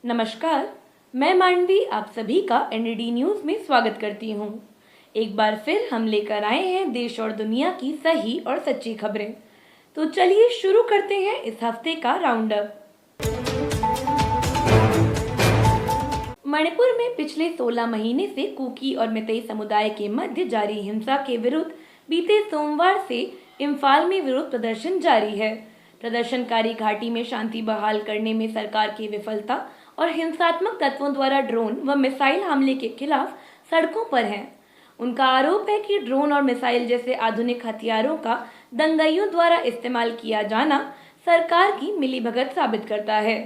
नमस्कार, मैं मानवी आप सभी का एनडीडी न्यूज में स्वागत करती हूँ। एक बार फिर हम लेकर आए हैं देश और दुनिया की सही और सच्ची खबरें। तो चलिए शुरू करते हैं इस हफ्ते का राउंड अप। मणिपुर में पिछले 16 महीने से कुकी और मितई समुदाय के मध्य जारी हिंसा के विरुद्ध बीते सोमवार से इम्फाल में विरोध प्रदर्शन जारी है। प्रदर्शनकारी घाटी में शांति बहाल करने में सरकार की विफलता और हिंसात्मक तत्वों द्वारा ड्रोन व मिसाइल हमले के खिलाफ सड़कों पर हैं। उनका आरोप है कि ड्रोन और मिसाइल जैसे आधुनिक हथियारों का दंगाइयों द्वारा इस्तेमाल किया जाना सरकार की मिलीभगत साबित करता है।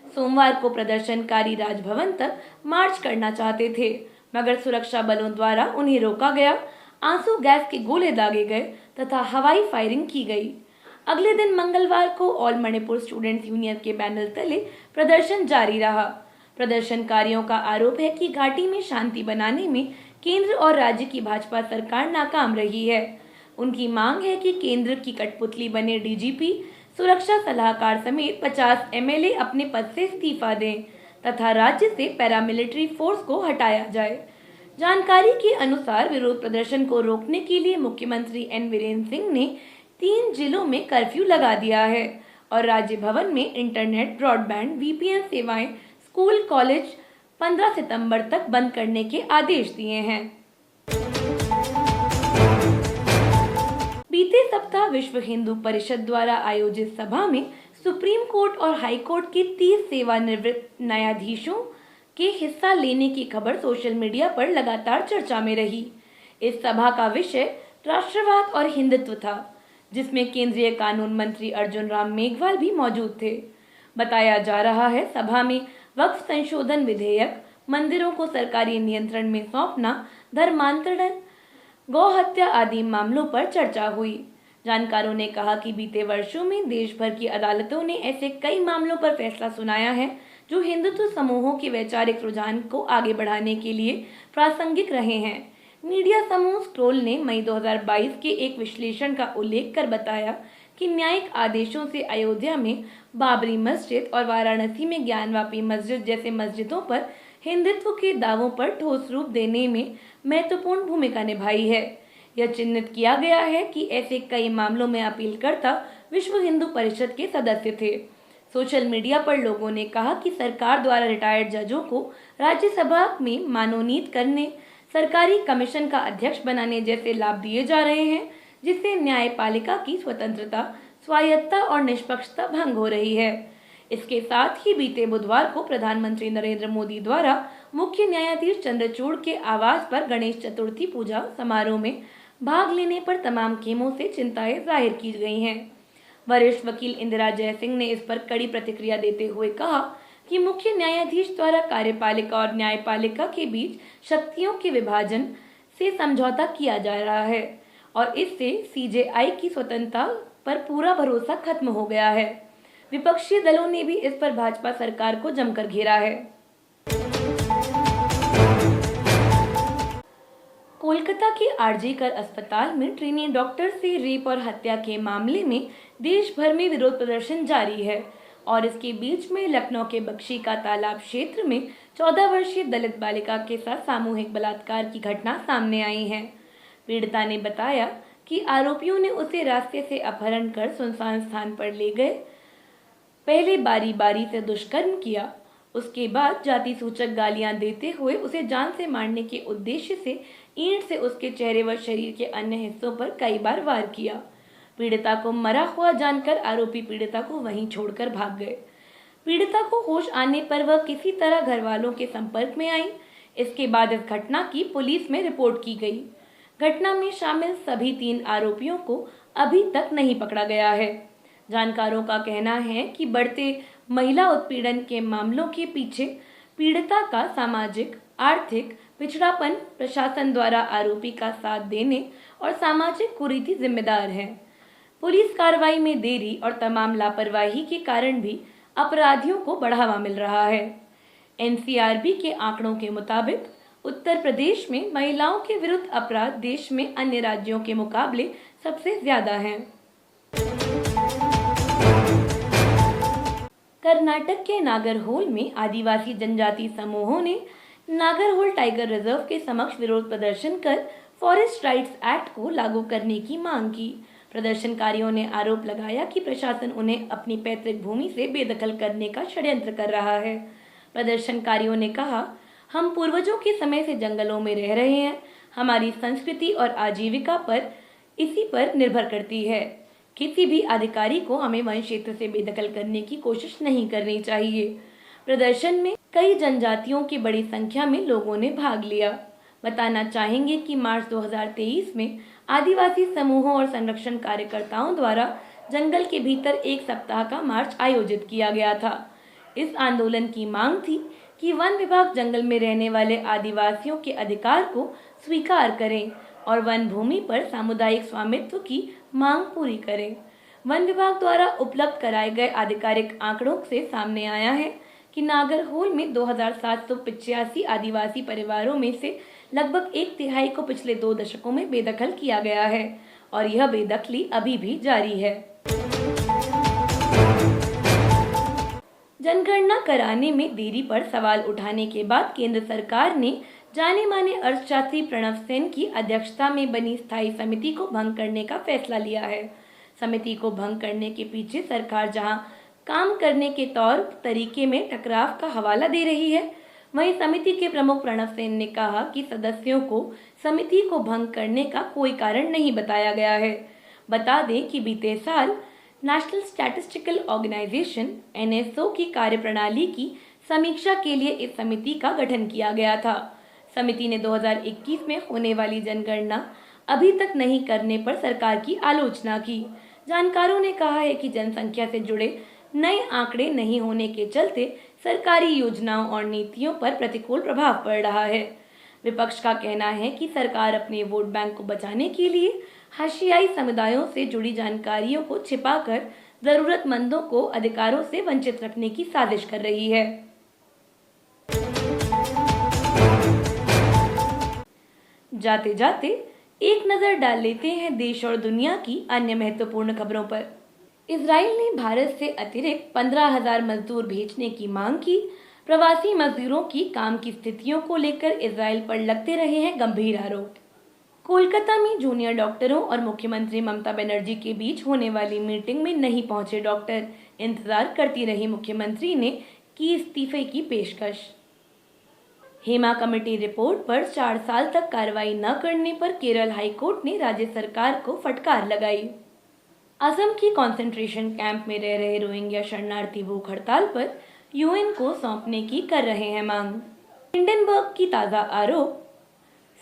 सोमवार को प्रदर्शनकारी राजभवन तक मार्च करना चाहते थे, मगर सुरक्षा बलों द्वारा उन्हें रोका गया, आंसू गैस के गोले दागे गए तथा हवाई फायरिंग की गई। अगले दिन मंगलवार को ऑल मणिपुर स्टूडेंट्स यूनियन के बैनर तले प्रदर्शन जारी रहा। प्रदर्शनकारियों का आरोप है कि घाटी में शांति बनाने में केंद्र और राज्य की भाजपा सरकार नाकाम रही है। उनकी मांग है कि केंद्र की कठपुतली बने डीजीपी, सुरक्षा सलाहकार समेत 50 एमएलए अपने पद से इस्तीफा दें तथा राज्य से पैरामिलिट्री फोर्स को हटाया जाए। जानकारी के अनुसार विरोध प्रदर्शन को रोकने के लिए मुख्यमंत्री एन वीरेंद्र सिंह ने 3 जिलों में कर्फ्यू लगा दिया है और राज्य भवन में इंटरनेट, ब्रॉडबैंड, वीपीएन सेवाएं, स्कूल, कॉलेज 15 सितंबर तक बंद करने के आदेश दिए हैं। बीते सप्ताह विश्व हिंदू परिषद द्वारा आयोजित सभा में सुप्रीम कोर्ट और हाई कोर्ट के 30 सेवानिवृत्त न्यायाधीशों के हिस्सा लेने की खबर सोशल मीडिया पर लगातार चर्चा में रही। इस सभा का विषय राष्ट्रवाद और हिंदुत्व था, जिसमें केंद्रीय कानून मंत्री अर्जुन राम मेघवाल भी मौजूद थे। बताया जा रहा है सभा में वक्फ संशोधन विधेयक, मंदिरों को सरकारी नियंत्रण में सौंपना, धर्मांतरण, गौ हत्या आदि मामलों पर चर्चा हुई। जानकारों ने कहा कि बीते वर्षों में देश भर की अदालतों ने ऐसे कई मामलों पर फैसला सुनाया है जो हिंदुत्व समूहों के वैचारिक रुझान को आगे बढ़ाने के लिए प्रासंगिक रहे हैं। मीडिया समूह स्क्रोल ने मई 2022 के एक विश्लेषण का उल्लेख कर बताया कि न्यायिक आदेशों से अयोध्या में बाबरी मस्जिद और वाराणसी में ज्ञानवापी मस्जिद जैसे मस्जिदों पर हिंदुत्व के दावों पर ठोस रूप देने में महत्वपूर्ण भूमिका निभाई है। यह चिन्हित किया गया है कि ऐसे कई मामलों में अपीलकर्ता विश्व हिंदू परिषद के सदस्य थे। सोशल मीडिया पर लोगों ने कहा कि सरकार द्वारा रिटायर्ड जजों को राज्यसभा में मनोनीत करने, सरकारी कमीशन का अध्यक्ष बनाने जैसे लाभ दिए जा रहे हैं, जिससे न्यायपालिका की स्वतंत्रता, स्वायत्तता और निष्पक्षता भंग हो रही है। इसके साथ ही बीते बुधवार को प्रधानमंत्री नरेंद्र मोदी द्वारा मुख्य न्यायाधीश चंद्रचूड़ के आवास पर गणेश चतुर्थी पूजा समारोह में भाग लेने पर तमाम खेमों से चिंताएं जाहिर की गई हैं। वरिष्ठ वकील इंदिरा जयसिंह ने इस पर कड़ी प्रतिक्रिया देते हुए कहा कि मुख्य न्यायाधीश द्वारा कार्यपालिका और न्यायपालिका के बीच शक्तियों के विभाजन से समझौता किया जा रहा है और इससे सीजेआई की स्वतंत्रता पर पूरा भरोसा खत्म हो गया है। विपक्षी दलों ने भी इस पर भाजपा सरकार को जमकर घेरा है। कोलकाता के आरजीकर अस्पताल में ट्रेनी डॉक्टर से रेप और हत्या के मामले में देश भर में विरोध प्रदर्शन जारी है और इसके बीच में लखनऊ के बख्शी का तालाब क्षेत्र में 14 वर्षीय दलित बालिका के साथ सामूहिक बलात्कार की घटना सामने आई है। पीड़िता ने बताया कि आरोपियों ने उसे रास्ते से अपहरण कर सुनसान स्थान पर ले गए, पहले बारी बारी से दुष्कर्म किया, उसके बाद जाति सूचक गालियां देते हुए उसे जान से मारने के उद्देश्य से ईंट से उसके चेहरे व शरीर के अन्य हिस्सों पर कई बार वार किया। पीड़िता को मरा हुआ जानकर आरोपी पीड़िता को वहीं छोड़कर भाग गए। पीड़िता को होश आने पर वह किसी तरह घर वालों के संपर्क में आई। इसके बाद इस घटना की पुलिस में रिपोर्ट की गई। घटना में शामिल सभी 3 आरोपियों को अभी तक नहीं पकड़ा गया है। जानकारों का कहना है कि बढ़ते महिला उत्पीड़न के मामलों के पीछे पीड़िता का सामाजिक, आर्थिक पिछड़ापन, प्रशासन द्वारा आरोपी का साथ देने और सामाजिक कुरीति जिम्मेदार है। पुलिस कार्रवाई में देरी और तमाम लापरवाही के कारण भी अपराधियों को बढ़ावा मिल रहा है। एनसीआरबी के आंकड़ों के मुताबिक उत्तर प्रदेश में महिलाओं के विरुद्ध अपराध देश में अन्य राज्यों के मुकाबले सबसे ज्यादा हैं। कर्नाटक के नागरहोल में आदिवासी जनजाति समूहों ने नागरहोल टाइगर रिजर्व के समक्ष विरोध प्रदर्शन कर फॉरेस्ट राइट्स एक्ट को लागू करने की मांग की। प्रदर्शनकारियों ने आरोप लगाया कि प्रशासन उन्हें अपनी पैतृक भूमि से बेदखल करने का षड्यंत्र कर रहा है। प्रदर्शनकारियों ने कहा, हम पूर्वजों के समय से जंगलों में रह रहे हैं, हमारी संस्कृति और आजीविका पर इसी पर निर्भर करती है। किसी भी अधिकारी को हमें वन क्षेत्र से बेदखल करने की कोशिश नहीं करनी चाहिए। प्रदर्शन में कई जनजातियों की बड़ी संख्या में लोगों ने भाग लिया। बताना चाहेंगे कि मार्च 2023 में आदिवासी समूहों और संरक्षण कार्यकर्ताओं द्वारा जंगल के भीतर एक सप्ताह का मार्च आयोजित किया गया था। इस आंदोलन की मांग थी कि वन विभाग जंगल में रहने वाले आदिवासियों के अधिकार को स्वीकार करें और वन भूमि पर सामुदायिक स्वामित्व की मांग पूरी करें। वन विभाग द्वारा उपलब्ध कराए गए आधिकारिक आंकड़ों से सामने आया है कि नागरहोल में 2785 आदिवासी परिवारों में से लगभग एक तिहाई को पिछले 2 दशकों में बेदखल किया गया है और यह बेदखली अभी भी जारी है। जनगणना कराने में देरी पर सवाल उठाने के बाद केंद्र सरकार ने जाने माने अर्थशास्त्री प्रणव सेन की अध्यक्षता में बनी स्थायी समिति को भंग करने का फैसला लिया है। समिति को भंग करने के पीछे सरकार जहां काम करने के तौर तरीके में टकराव का हवाला दे रही है, वहीं समिति के प्रमुख प्रणव सेन ने कहा कि सदस्यों को समिति को भंग करने का कोई कारण नहीं बताया गया है। बता दें कि बीते साल नेशनल स्टैटिस्टिकल ऑर्गेनाइजेशन (NSO) की कार्यप्रणाली की समीक्षा के लिए इस समिति का गठन किया गया था। समिति ने 2021 में होने वाली जनगणना अभी तक नहीं करने पर सरकार की आलोचना की। जानकारों ने कहा है कि जनसंख्या से जुड़े नए आंकड़े नहीं होने के चलते सरकारी योजनाओं और नीतियों पर प्रतिकूल प्रभाव पड़ रहा है। विपक्ष का कहना है कि सरकार अपने वोट बैंक को बचाने के लिए हाशियाई समुदायों से जुड़ी जानकारियों को छिपाकर जरूरतमंदों को अधिकारों से वंचित रखने की साजिश कर रही है। जाते जाते एक नजर डाल लेते हैं देश और दुनिया की अन्य महत्वपूर्ण खबरों पर। इजराइल ने भारत से अतिरिक्त 15,000 मजदूर भेजने की मांग की। प्रवासी मजदूरों की काम की स्थितियों को लेकर इजराइल पर लगते रहे हैं गंभीर आरोप। कोलकाता में जूनियर डॉक्टरों और मुख्यमंत्री ममता बनर्जी के बीच होने वाली मीटिंग में नहीं पहुंचे डॉक्टर। इंतजार करती रही मुख्यमंत्री ने की इस्तीफे की पेशकश। हेमा कमेटी रिपोर्ट पर 4 साल तक कार्रवाई न करने पर केरल हाईकोर्ट ने राज्य सरकार को फटकार लगाई। असम की कंसंट्रेशन कैंप में रह रहे रोहिंग्या शरणार्थी भूख हड़ताल पर यूएन को सौंपने की कर रहे हैं मांग। हिंडनबर्ग की ताज़ा आरोप।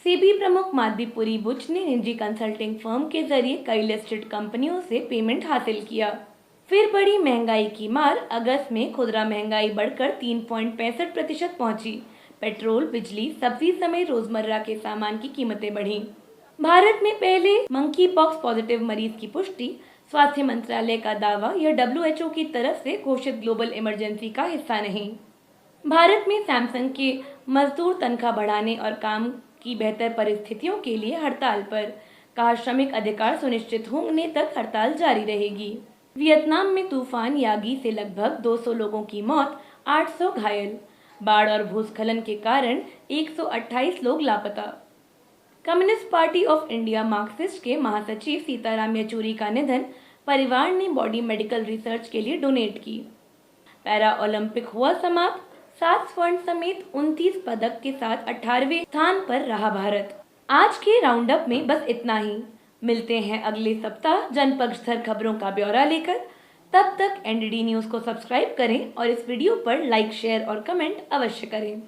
सेबी प्रमुख माधवी बुच ने निजी कंसल्टिंग फर्म के जरिए कई लिस्टेड कंपनियों से पेमेंट हासिल किया। फिर बड़ी महंगाई की मार। अगस्त में खुदरा महंगाई बढ़कर 3.65% पहुंची। पेट्रोल, बिजली, सब्जी समेत रोजमर्रा के सामान की कीमतें बढ़ी। भारत में पहले मंकी पॉक्स पॉजिटिव मरीज की पुष्टि। स्वास्थ्य मंत्रालय का दावा, यह WHO की तरफ से घोषित ग्लोबल इमरजेंसी का हिस्सा नहीं। भारत में सैमसंग के मजदूर तनख्वाह बढ़ाने और काम की बेहतर परिस्थितियों के लिए हड़ताल पर। कहा, श्रमिक अधिकार सुनिश्चित होने तक हड़ताल जारी रहेगी। वियतनाम में तूफान यागी से लगभग 200 लोगों की मौत, 800 घायल। बाढ़ और भूस्खलन के कारण 128 लोग लापता। Communist party of India Marxist के महासचिव सीताराम येचुरी का निधन। परिवार ने बॉडी मेडिकल रिसर्च के लिए डोनेट की। पैरा ओलंपिक हुआ समाप्त। 7 स्वर्ण समेत 29 पदक के साथ 18वें स्थान पर रहा भारत। आज के राउंड अप में बस इतना ही। मिलते हैं अगले सप्ताह जनपक्षधर खबरों का ब्यौरा लेकर। तब तक NDD न्यूज को सब्सक्राइब करें और इस वीडियो पर लाइक, शेयर और कमेंट अवश्य करें।